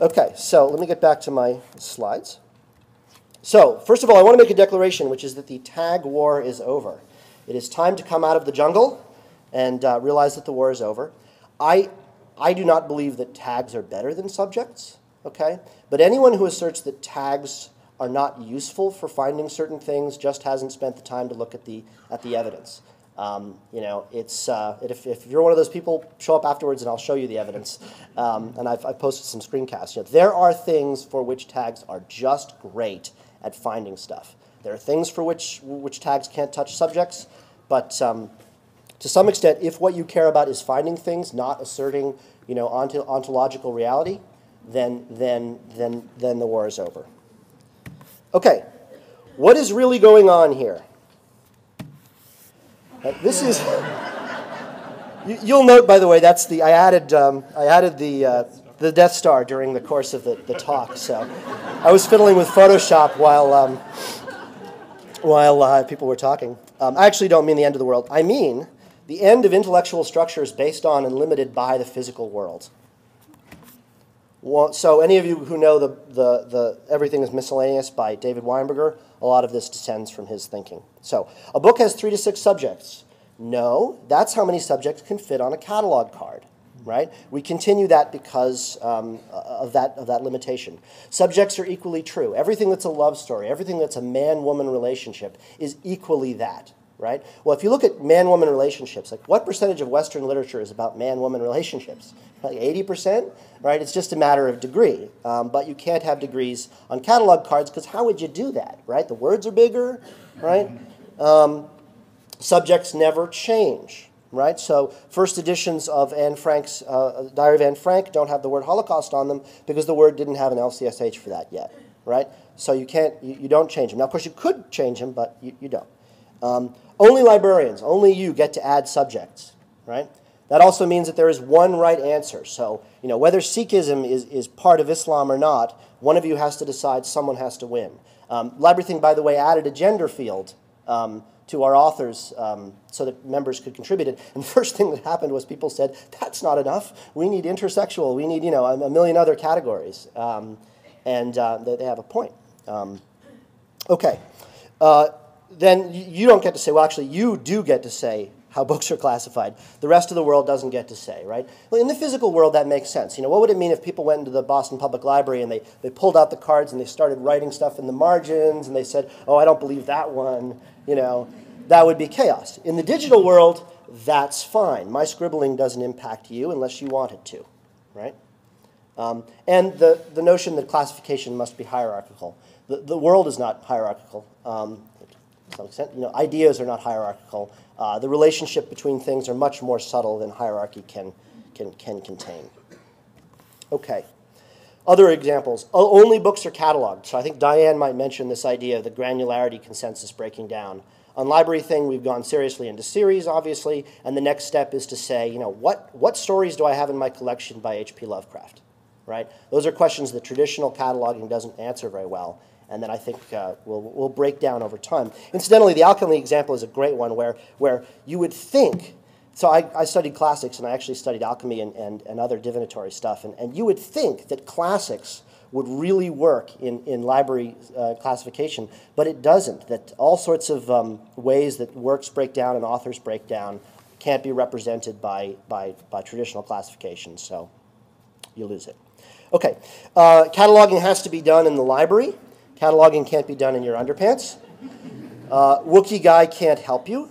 Okay, so let me get back to my slides. So, first of all, I want to make a declaration, which is that the tag war is over. It is time to come out of the jungle and realize that the war is over. I do not believe that tags are better than subjects, okay? But anyone who asserts that tags are not useful for finding certain things just hasn't spent the time to look at the evidence. If you're one of those people, show up afterwards and I'll show you the evidence. And I've posted some screencasts. There are things for which tags are just great at finding stuff. There are things for which tags can't touch subjects, but to some extent, if what you care about is finding things, not asserting, ontological reality, then the war is over. Okay, what is really going on here? This is. You'll note, by the way, that's the I added the Death Star during the course of the talk. So I was fiddling with Photoshop while people were talking. I actually don't mean the end of the world. I mean the end of intellectual structures based on and limited by the physical world. So any of you who know the Everything is Miscellaneous by David Weinberger, a lot of this descends from his thinking. So a book has 3 to 6 subjects. No, that's how many subjects can fit on a catalog card, right? We continue that because of that limitation. Subjects are equally true. Everything that's a love story, everything that's a man-woman relationship is equally that. Right? Well, if you look at man-woman relationships, like what percentage of Western literature is about man-woman relationships? Like 80%, right? It's just a matter of degree. But you can't have degrees on catalog cards because how would you do that, right? The words are bigger, right? Subjects never change, right? So first editions of Anne Frank's Diary of Anne Frank don't have the word Holocaust on them because the word didn't have an LCSH for that yet, right? So you don't change them. Now, of course, you could change them, but you don't. Only librarians, only you get to add subjects, right? That also means that there is one right answer. So, whether Sikhism is part of Islam or not, one of you has to decide, someone has to win. LibraryThing, by the way, added a gender field to our authors so that members could contribute it. And the first thing that happened was people said, that's not enough. We need intersexual. We need, a million other categories. And they have a point. Okay. Then you don't get to say, well, actually, you do get to say how books are classified. The rest of the world doesn't get to say, right? Well, in the physical world, that makes sense. What would it mean if people went into the Boston Public Library and they pulled out the cards and they started writing stuff in the margins and they said, oh, I don't believe that one, that would be chaos. In the digital world, that's fine. My scribbling doesn't impact you unless you want it to, right? And the notion that classification must be hierarchical. The world is not hierarchical. To some extent, ideas are not hierarchical. The relationship between things are much more subtle than hierarchy can contain. Okay. Other examples. Only books are cataloged. So I think Diane might mention this idea of the granularity consensus breaking down. On LibraryThing, we've gone seriously into series, obviously, and the next step is to say, what stories do I have in my collection by H.P. Lovecraft, right? Those are questions that traditional cataloging doesn't answer very well. And then I think we'll break down over time. Incidentally, the alchemy example is a great one where you would think, so I studied classics and I actually studied alchemy and other divinatory stuff, and you would think that classics would really work in library classification, but it doesn't, that all sorts of ways that works break down and authors break down can't be represented by traditional classification, so you lose it. Okay, cataloging has to be done in the library. Cataloging can't be done in your underpants. Wookiee Guy can't help you.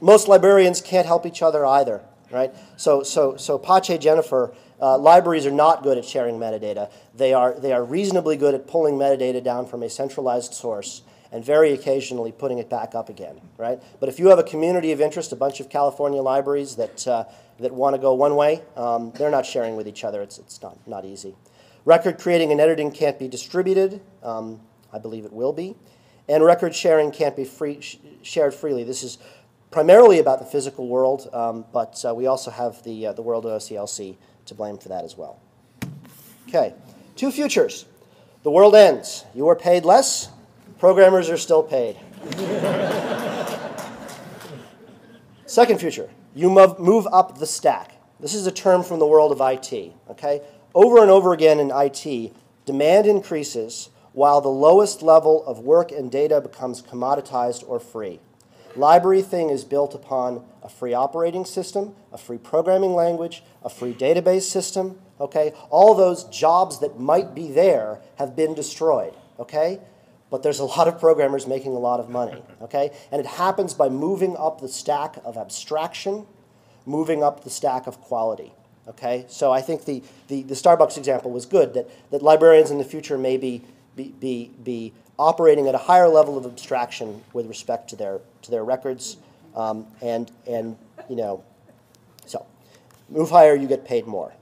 Most librarians can't help each other either, right? So Pache Jennifer, libraries are not good at sharing metadata. They are reasonably good at pulling metadata down from a centralized source and very occasionally putting it back up again, right? But if you have a community of interest, a bunch of California libraries that want to go one way, they're not sharing with each other. It's not easy. Record creating and editing can't be distributed. I believe it will be. And record sharing can't be shared freely. This is primarily about the physical world, but we also have the world of OCLC to blame for that as well. Okay, 2 futures. The world ends. You are paid less. Programmers are still paid. Second future. You move up the stack. This is a term from the world of IT. Okay. over and over again in IT, demand increases while the lowest level of work and data becomes commoditized or free. LibraryThing is built upon a free operating system, a free programming language, a free database system, okay? All those jobs that might be there have been destroyed, okay? But there's a lot of programmers making a lot of money, okay? And it happens by moving up the stack of abstraction, moving up the stack of quality, okay? So I think the Starbucks example was good, that librarians in the future may be operating at a higher level of abstraction with respect to their records, and you know, so move higher, you get paid more.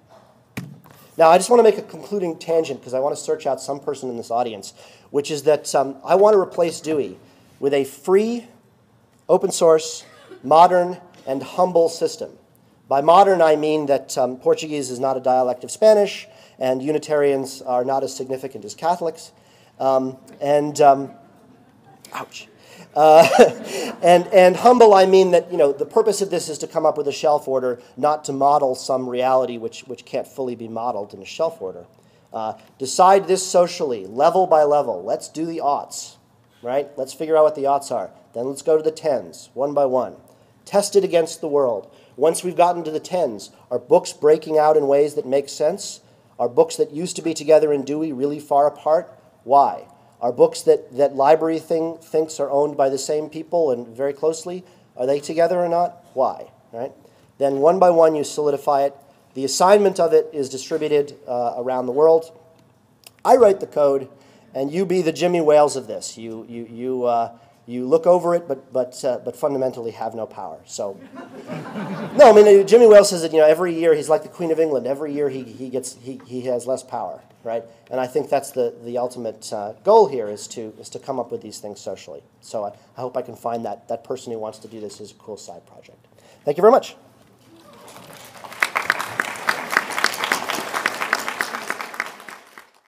Now, I just want to make a concluding tangent because I want to search out some person in this audience, which is that I want to replace Dewey with a free, open source, modern, and humble system. By modern, I mean that Portuguese is not a dialect of Spanish, and Unitarians are not as significant as Catholics. Ouch. And humble, I mean that, you know, the purpose of this is to come up with a shelf order, not to model some reality which can't fully be modeled in a shelf order. Decide this socially, level by level. Let's do the oughts, right? Let's figure out what the oughts are. Then let's go to the tens, one by one. Test it against the world. Once we've gotten to the tens, are books breaking out in ways that make sense? Are books that used to be together in Dewey really far apart? Why? Are books that LibraryThing thinks are owned by the same people and very closely, are they together or not? Why? Right? Then one by one you solidify it. The assignment of it is distributed around the world. I write the code, and you be the Jimmy Wales of this. You look over it, but fundamentally have no power. So, no, I mean Jimmy Wales says that, you know, every year he's like the Queen of England. Every year he has less power, right? And I think that's the ultimate goal here is to come up with these things socially. So I hope I can find that person who wants to do this as a cool side project. Thank you very much.